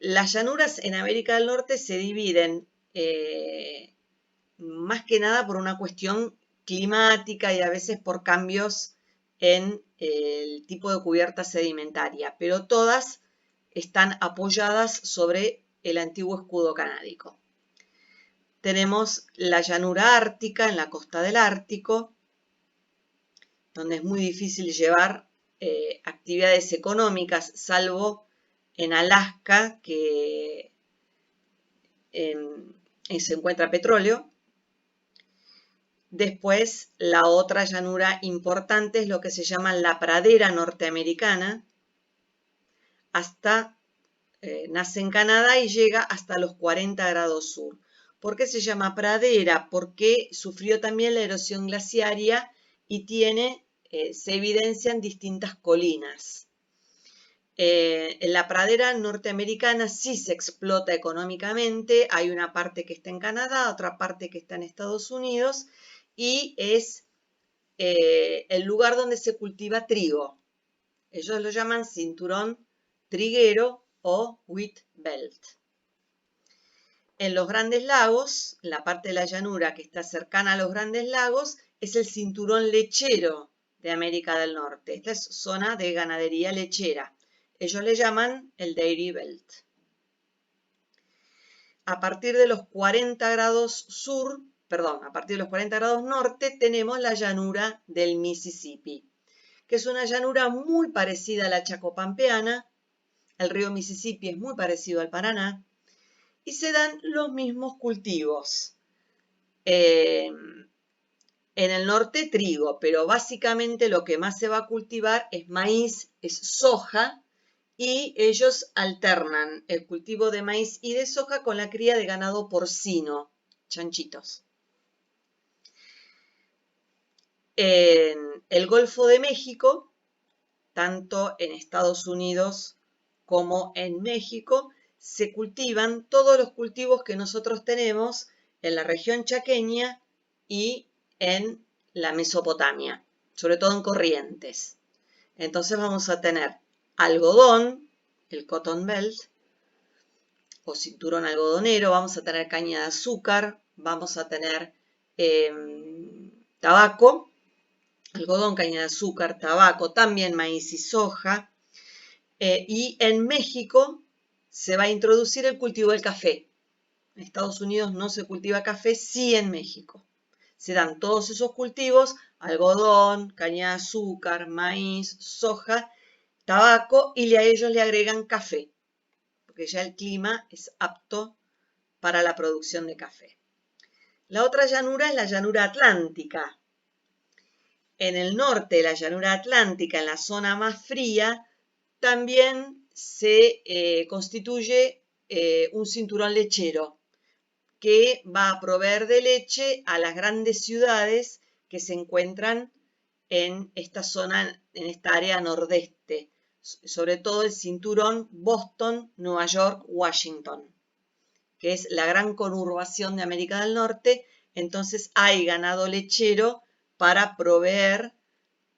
Las llanuras en América del Norte se dividen más que nada por una cuestión climática y a veces por cambios en el tipo de cubierta sedimentaria, pero todas están apoyadas sobre el antiguo escudo canádico. tenemos la llanura ártica en la costa del Ártico, donde es muy difícil llevar actividades económicas, salvo en Alaska, que se encuentra petróleo. Después, la otra llanura importante es lo que se llama la pradera norteamericana, nace en Canadá y llega hasta los 40 grados sur. ¿Por qué se llama pradera? Porque sufrió también la erosión glaciaria y se evidencian distintas colinas. En la pradera norteamericana sí se explota económicamente, hay una parte que está en Canadá, otra parte que está en Estados Unidos, y es el lugar donde se cultiva trigo. Ellos lo llaman cinturón triguero o wheat belt. En los Grandes Lagos, la parte de la llanura que está cercana a los Grandes Lagos, es el cinturón lechero de América del Norte. Esta es zona de ganadería lechera. Ellos le llaman el Dairy Belt. A partir de los 40 grados a partir de los 40 grados norte, tenemos la llanura del Mississippi, que es una llanura muy parecida a la chacopampeana. El río Mississippi es muy parecido al Paraná y se dan los mismos cultivos. En el norte trigo, pero básicamente lo que más se va a cultivar es maíz, es soja, y ellos alternan el cultivo de maíz y de soja con la cría de ganado porcino, chanchitos. En el Golfo de México, tanto en Estados Unidos como en México, se cultivan todos los cultivos que nosotros tenemos en la región chaqueña y en la Mesopotamia, sobre todo en Corrientes. Entonces vamos a tener algodón, el cotton belt, o cinturón algodonero, vamos a tener caña de azúcar, vamos a tener tabaco, algodón, caña de azúcar, tabaco, también maíz y soja. Y en México se va a introducir el cultivo del café. En Estados Unidos no se cultiva café, sí en México. Se dan todos esos cultivos, algodón, caña de azúcar, maíz, soja, tabaco, y a ellos le agregan café, porque ya el clima es apto para la producción de café. La otra llanura es la llanura atlántica. En el norte de la llanura atlántica, en la zona más fría, también se constituye un cinturón lechero que va a proveer de leche a las grandes ciudades que se encuentran en esta zona, en esta área nordeste, sobre todo el cinturón Boston, Nueva York, Washington, que es la gran conurbación de América del Norte. Entonces hay ganado lechero para proveer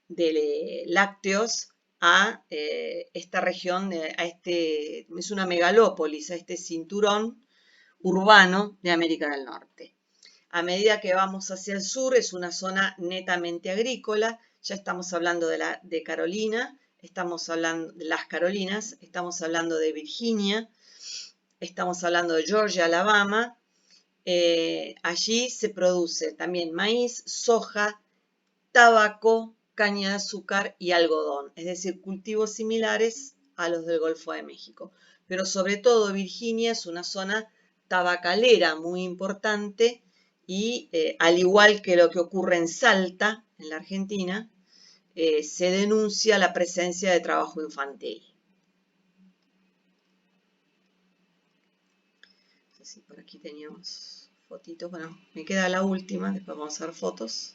de lácteos a esta región, es una megalópolis, a este cinturón urbano de América del Norte. A medida que vamos hacia el sur, es una zona netamente agrícola. Ya estamos hablando de Carolina, estamos hablando de las Carolinas, estamos hablando de Virginia, estamos hablando de Georgia, Alabama. Allí se produce también maíz, soja, tabaco, caña de azúcar y algodón, es decir, cultivos similares a los del Golfo de México. Pero sobre todo Virginia es una zona tabacalera muy importante y al igual que lo que ocurre en Salta, en la Argentina, se denuncia la presencia de trabajo infantil. Sí, por aquí teníamos fotitos. Bueno, me queda la última, después vamos a ver fotos.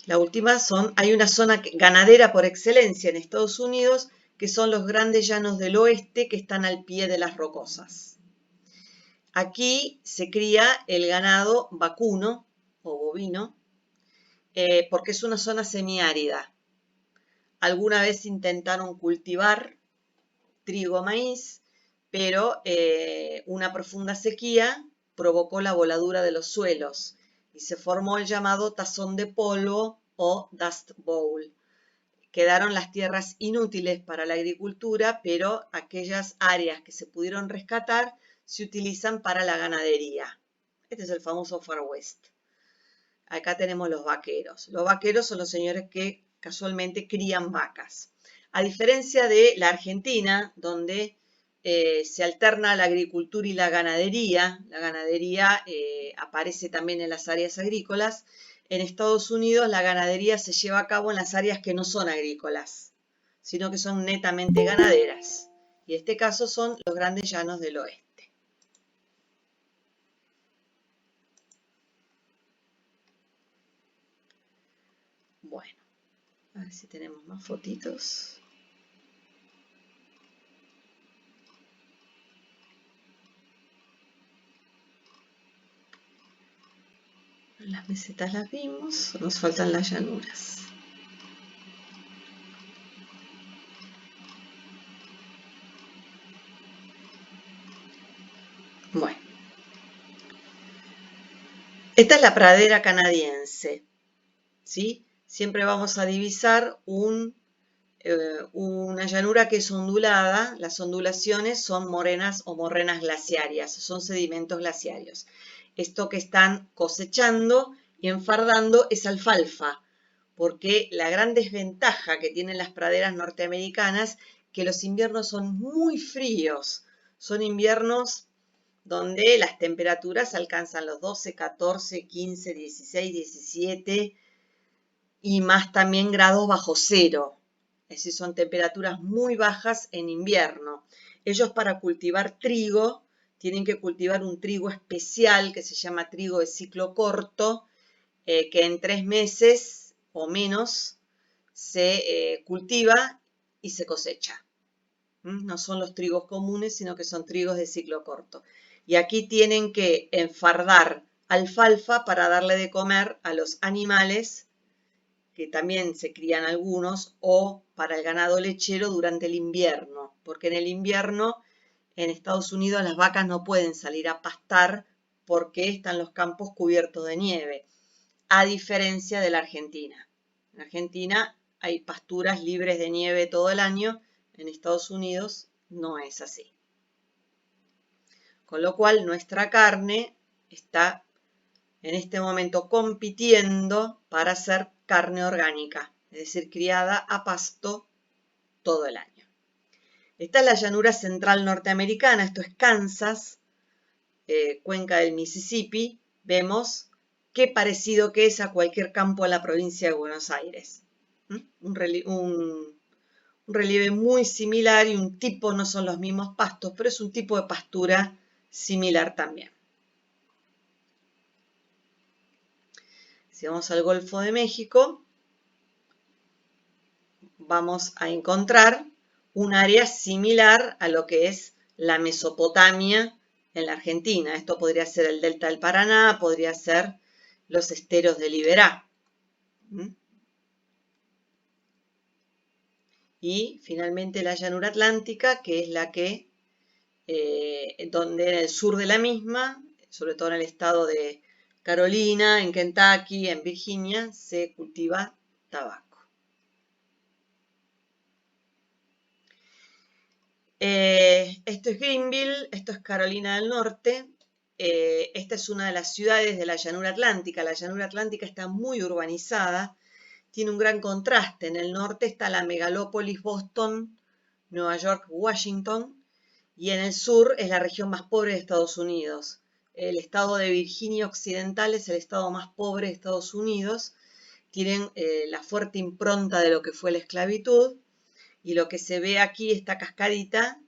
La última hay una zona ganadera por excelencia en Estados Unidos, que son los grandes llanos del oeste que están al pie de las rocosas. Aquí se cría el ganado vacuno o bovino, porque es una zona semiárida. Alguna vez intentaron cultivar trigo, maíz, pero una profunda sequía provocó la voladura de los suelos y se formó el llamado tazón de polvo o Dust Bowl. Quedaron las tierras inútiles para la agricultura, pero aquellas áreas que se pudieron rescatar se utilizan para la ganadería. Este es el famoso Far West. Acá tenemos los vaqueros. Los vaqueros son los señores que casualmente crían vacas. A diferencia de la Argentina, donde se alterna la agricultura y la ganadería aparece también en las áreas agrícolas. En Estados Unidos la ganadería se lleva a cabo en las áreas que no son agrícolas, sino que son netamente ganaderas. Y en este caso son los grandes llanos del oeste. Bueno, a ver si tenemos más fotitos. Las mesetas las vimos, nos faltan las llanuras. Bueno, esta es la pradera canadiense, ¿sí? Siempre vamos a divisar una llanura que es ondulada. Las ondulaciones son morenas o morrenas glaciarias, son sedimentos glaciarios. Esto que están cosechando y enfardando es alfalfa, porque la gran desventaja que tienen las praderas norteamericanas es que los inviernos son muy fríos. Son inviernos donde las temperaturas alcanzan los 12, 14, 15, 16, 17 y más también grados bajo cero. Es decir, son temperaturas muy bajas en invierno. Ellos para cultivar trigo tienen que cultivar un trigo especial que se llama trigo de ciclo corto, que en 3 meses o menos se cultiva y se cosecha. No son los trigos comunes, sino que son trigos de ciclo corto. Y aquí tienen que enfardar alfalfa para darle de comer a los animales, que también se crían algunos, o para el ganado lechero durante el invierno, porque en el invierno en Estados Unidos las vacas no pueden salir a pastar porque están los campos cubiertos de nieve, a diferencia de la Argentina. En Argentina hay pasturas libres de nieve todo el año, en Estados Unidos no es así. Con lo cual nuestra carne está en este momento compitiendo para ser carne orgánica, es decir, criada a pasto todo el año. Esta es la llanura central norteamericana, esto es Kansas, cuenca del Mississippi. Vemos qué parecido que es a cualquier campo en la provincia de Buenos Aires. Un relieve muy similar y un tipo, no son los mismos pastos, pero es un tipo de pastura similar también. Si vamos al Golfo de México, vamos a encontrar un área similar a lo que es la Mesopotamia en la Argentina. Esto podría ser el delta del Paraná, podría ser los esteros de Liberá. Y finalmente la llanura atlántica, que es la que, donde en el sur de la misma, sobre todo en el estado de Carolina, en Kentucky, en Virginia, se cultiva tabaco. Esto es Greenville, esto es Carolina del Norte. Esta es una de las ciudades de la llanura atlántica. La llanura atlántica está muy urbanizada, tiene un gran contraste. En el norte está la megalópolis Boston, Nueva York, Washington, y en el sur es la región más pobre de Estados Unidos. El estado de Virginia Occidental es el estado más pobre de Estados Unidos. Tienen la fuerte impronta de lo que fue la esclavitud. Y lo que se ve aquí, esta cascadita,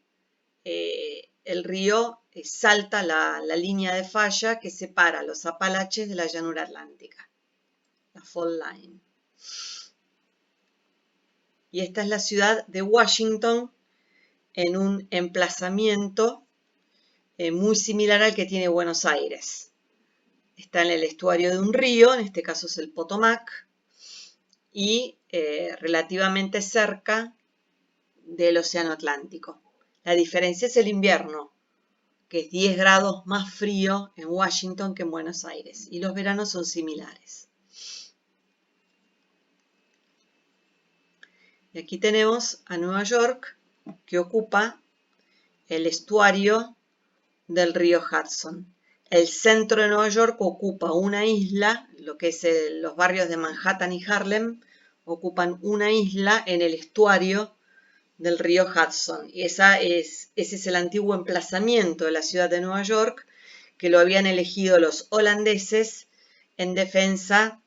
el río salta la línea de falla que separa los Apalaches de la llanura atlántica, la Fault Line. Y esta es la ciudad de Washington en un emplazamiento muy similar al que tiene Buenos Aires. Está en el estuario de un río, en este caso es el Potomac, y relativamente cerca del Océano Atlántico. La diferencia es el invierno, que es 10 grados más frío en Washington que en Buenos Aires, y los veranos son similares. Y aquí tenemos a Nueva York, que ocupa el estuario del río Hudson. el centro de Nueva York ocupa una isla, lo que es los barrios de Manhattan y Harlem, ocupan una isla en el estuario del río Hudson. Y ese es el antiguo emplazamiento de la ciudad de Nueva York, que lo habían elegido los holandeses en defensa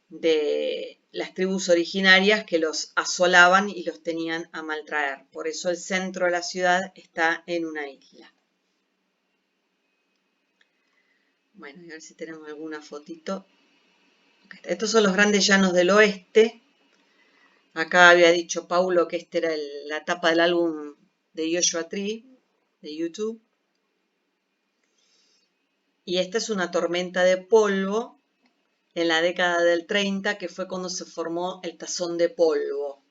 de las tribus originarias que los asolaban y los tenían a maltraer. Por eso el centro de la ciudad está en una isla. Bueno, a ver si tenemos alguna fotito. Estos son los grandes llanos del oeste. Acá había dicho Paulo que esta era la tapa del álbum de Joshua Tree, de YouTube. Y esta es una tormenta de polvo en la década del 30, que fue cuando se formó el tazón de polvo.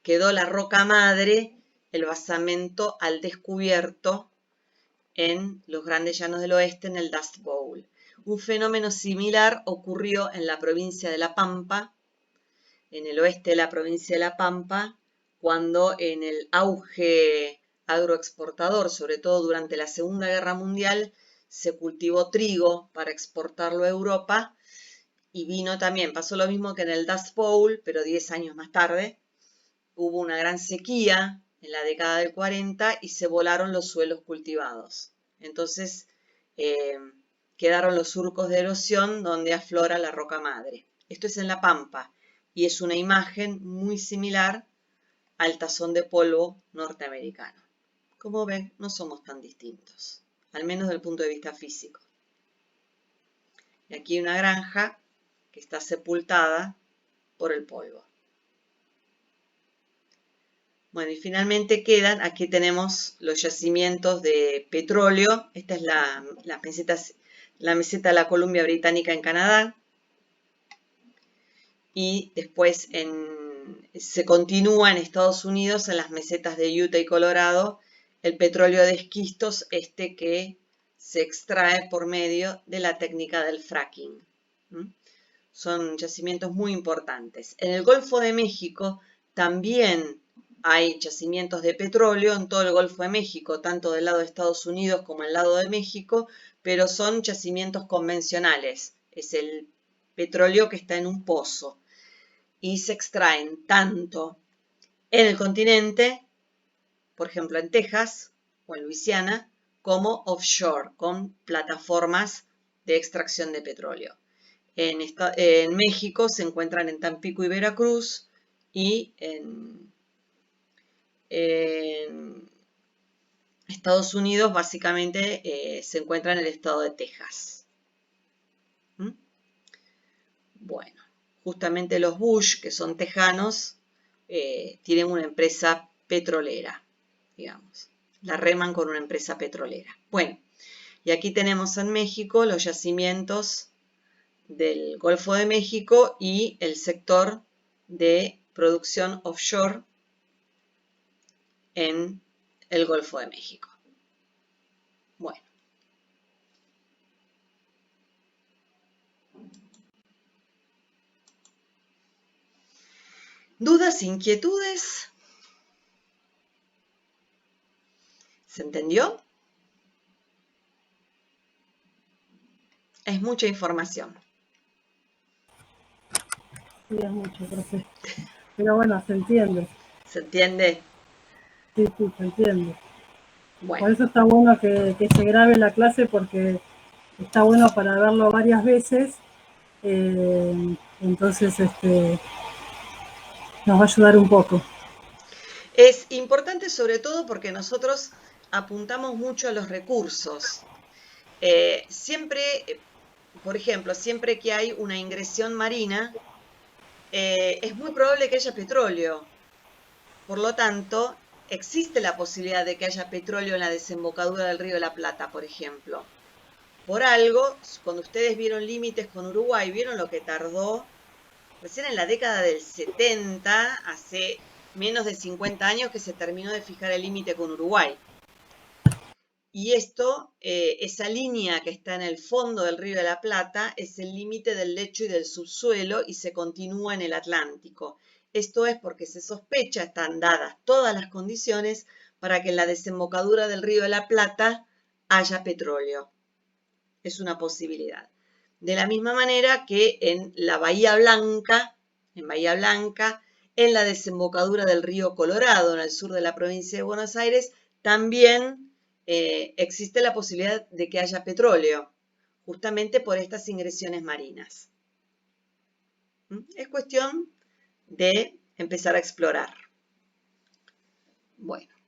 Quedó la roca madre, el basamento al descubierto en los grandes llanos del oeste, en el Dust Bowl. Un fenómeno similar ocurrió en la provincia de La Pampa, en el oeste de la provincia de La Pampa, cuando en el auge agroexportador, sobre todo durante la Segunda Guerra Mundial, se cultivó trigo para exportarlo a Europa y vino también, pasó lo mismo que en el Dust Bowl, pero 10 años más tarde, hubo una gran sequía en la década del 40 y se volaron los suelos cultivados. Entonces quedaron los surcos de erosión donde aflora la roca madre. Esto es en La Pampa y es una imagen muy similar al tazón de polvo norteamericano. Como ven, no somos tan distintos, al menos desde el punto de vista físico. Y aquí hay una granja que está sepultada por el polvo. Bueno, y finalmente quedan, aquí tenemos los yacimientos de petróleo. Esta es la meseta de la Columbia Británica en Canadá. Y después se continúa en Estados Unidos, en las mesetas de Utah y Colorado, el petróleo de esquistos, que se extrae por medio de la técnica del fracking. Son yacimientos muy importantes. En el Golfo de México también hay yacimientos de petróleo en todo el Golfo de México, tanto del lado de Estados Unidos como del lado de México, pero son yacimientos convencionales. Es el petróleo que está en un pozo y se extraen tanto en el continente, por ejemplo en Texas o en Luisiana, como offshore, con plataformas de extracción de petróleo. En México se encuentran en Tampico y Veracruz, y en Estados Unidos básicamente se encuentra en el estado de Texas. Bueno, justamente los Bush, que son tejanos, tienen una empresa petrolera, digamos. La reman con una empresa petrolera. Bueno, y aquí tenemos en México los yacimientos del Golfo de México y el sector de producción offshore en el Golfo de México. Bueno. ¿Dudas, inquietudes? ¿Se entendió? Es mucha información. Sí, es mucho, profe. Pero bueno, se entiende. ¿Se entiende? Sí, se entiende. Bueno. Por eso está bueno que se grabe la clase, porque está bueno para verlo varias veces. Entonces, nos va a ayudar un poco. Es importante sobre todo porque nosotros apuntamos mucho a los recursos. Siempre, por ejemplo, siempre que hay una ingresión marina, es muy probable que haya petróleo. Por lo tanto, existe la posibilidad de que haya petróleo en la desembocadura del río de la Plata, por ejemplo. Por algo, cuando ustedes vieron límites con Uruguay, vieron lo que tardó recién en la década del 70, hace menos de 50 años que se terminó de fijar el límite con Uruguay. Y esto, esa línea que está en el fondo del río de la Plata, es el límite del lecho y del subsuelo y se continúa en el Atlántico. Esto es porque se sospecha, están dadas todas las condiciones para que en la desembocadura del río de la Plata haya petróleo. es una posibilidad. De la misma manera que en la Bahía Blanca, en la desembocadura del río Colorado, en el sur de la provincia de Buenos Aires, también existe la posibilidad de que haya petróleo, justamente por estas ingresiones marinas. Es cuestión de empezar a explorar. Bueno.